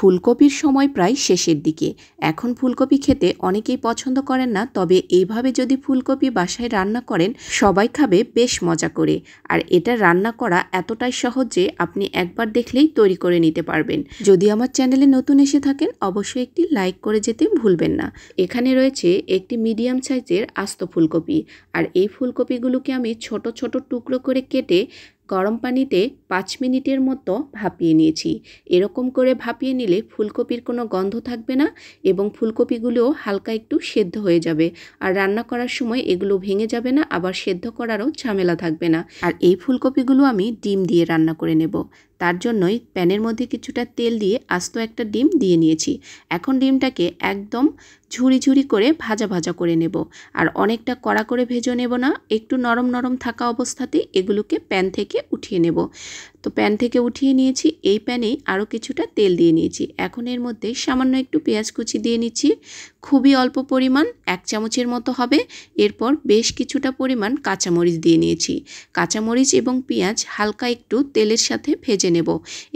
ফুলকপির সময় প্রায় শেষের দিকে। এখন ফুলকপি খেতে অনেকেই পছন্দ করেন না, তবে এইভাবে যদি ফুলকপি বাসায় রান্না করেন সবাই খাবে বেশ মজা করে। আর এটা রান্না করা এতটাই সহজ যে আপনি একবার দেখলেই তৈরি করে নিতে পারবেন। যদি আমার চ্যানেলে নতুন এসে থাকেন অবশ্যই একটি লাইক করে যেতে ভুলবেন না। এখানে রয়েছে একটি মিডিয়াম সাইজের আস্ত ফুলকপি, আর এই ফুলকপিগুলোকে আমি ছোট ছোট টুকরো করে কেটে গরম পানিতে 5 মিনিটের মতো ভাপিয়ে নিয়েছি। এরকম করে ভাপিয়ে নিলে ফুলকপির কোনো গন্ধ থাকবে না এবং ফুলকপিগুলোও হালকা একটু সেদ্ধ হয়ে যাবে। আর রান্না করার সময় এগুলো ভেঙে যাবে না, আবার সেদ্ধ করারও ঝামেলা থাকবে না। আর এই ফুলকপিগুলো আমি ডিম দিয়ে রান্না করে নেব। তার জন্যই প্যানের মধ্যে কিছুটা তেল দিয়ে আস্ত একটা ডিম দিয়ে নিয়েছি। এখন ডিমটাকে একদম ঝুরি ঝুরি করে ভাজা ভাজা করে নেব। আর অনেকটা কড়া করে ভেজে নেব না, একটু নরম নরম থাকা অবস্থাতেই এগুলোকে প্যান থেকে উঠিয়ে নেব। তো প্যান থেকে উঠিয়ে নিয়েছি। এই প্যানেই আরও কিছুটা তেল দিয়ে নিয়েছি। এখন এর মধ্যে সামান্য একটু পেঁয়াজ কুচি দিয়ে নিচ্ছি, খুবই অল্প পরিমাণ, 1 চামচের মতো হবে। এরপর বেশ কিছুটা পরিমাণ কাঁচামরিচ দিয়ে নিয়েছি। কাঁচামরিচ এবং পেঁয়াজ হালকা একটু তেলের সাথে ভেজে নেব।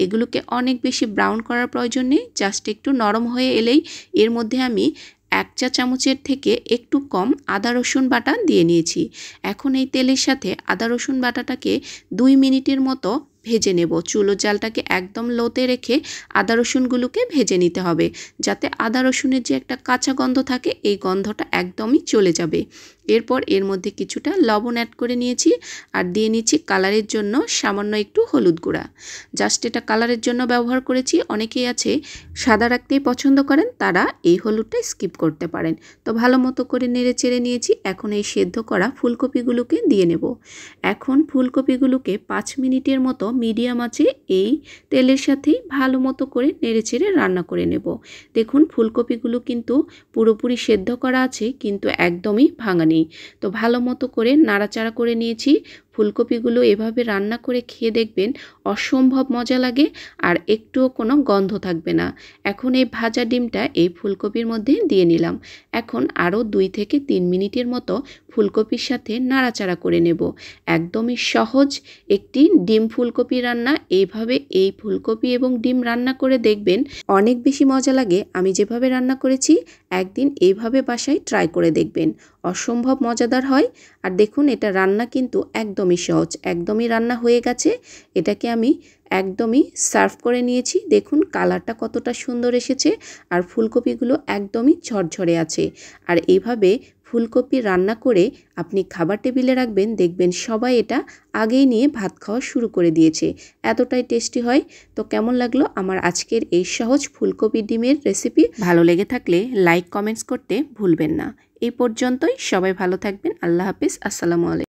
এগুলোকে অনেক বেশি ব্রাউন করার প্রয়োজন নেই, জাস্ট একটু নরম হয়ে এলেই এর মধ্যে আমি 1 চা চামচের থেকে একটু কম আদা রসুন বাটা দিয়ে নিয়েছি। এখন এই তেলের সাথে আদা রসুন বাটাটাকে 2 মিনিটের মতো ভেজে নেব। চুলোর জালটাকে একদম লোতে রেখে আদা রসুনগুলোকে ভেজে নিতে হবে, যাতে আদা রসুনের যে একটা কাঁচা গন্ধ থাকে এই গন্ধটা একদমই চলে যাবে। এরপর এর মধ্যে কিছুটা লবণ অ্যাড করে নিয়েছি আর দিয়ে নিচ্ছি কালারের জন্য সামান্য একটু হলুদ গুঁড়া। জাস্ট এটা কালারের জন্য ব্যবহার করেছি। অনেকেই আছে সাদা রাখতেই পছন্দ করেন, তারা এই হলুদটা স্কিপ করতে পারেন। তো ভালো মতো করে নেড়ে চেড়ে নিয়েছি। এখন এই সেদ্ধ করা ফুলকপিগুলোকে দিয়ে নেব। এখন ফুলকপিগুলোকে 5 মিনিটের মতো মিডিয়াম আঁচে এই তেলের সাথেই ভালো মতো করে নেড়ে চেড়ে রান্না করে নেব। দেখুন ফুলকপিগুলো কিন্তু পুরোপুরি সেদ্ধ করা আছে, কিন্তু একদমই ভাঙা নেই। তো ভালো মতো করে নাড়াচাড়া করে নিয়েছি। ফুলকপিগুলো এভাবে রান্না করে খেয়ে দেখবেন অসম্ভব মজা লাগে আর একটুও কোনো গন্ধ থাকবে না। এখন এই ভাজা ডিমটা এই ফুলকপির মধ্যে দিয়ে নিলাম। এখন আরও 2 থেকে 3 মিনিটের মতো ফুলকপির সাথে নাড়াচাড়া করে নেব। একদমই সহজ একটি ডিম ফুলকপি রান্না। এইভাবে এই ফুলকপি এবং ডিম রান্না করে দেখবেন অনেক বেশি মজা লাগে। আমি যেভাবে রান্না করেছি একদিন এইভাবে বাসায় ট্রাই করে দেখবেন, অসম্ভব মজাদার হয়। আর দেখুন এটা রান্না কিন্তু একদমই সহজ, একদমই রান্না হয়ে গেছে। এটাকে আমি একদমই সার্ভ করে নিয়েছি। দেখুন কালারটা কতটা সুন্দর এসেছে আর ফুলকপিগুলো একদমই ঝরঝরে আছে। আর এইভাবে ফুলকপি রান্না করে আপনি খাবার টেবিলে রাখবেন, দেখবেন সবাই এটা আগেই নিয়ে ভাত খাওয়া শুরু করে দিয়েছে, এতটাই টেস্টি হয়। তো কেমন লাগলো আমার আজকের এই সহজ ফুলকপি ডিমের রেসিপি? ভালো লেগে থাকলে লাইক কমেন্টস করতে ভুলবেন না। এই পর্যন্তই, সবাই ভালো থাকবেন। আল্লাহ হাফিজ, আসসালামু আলাইকুম।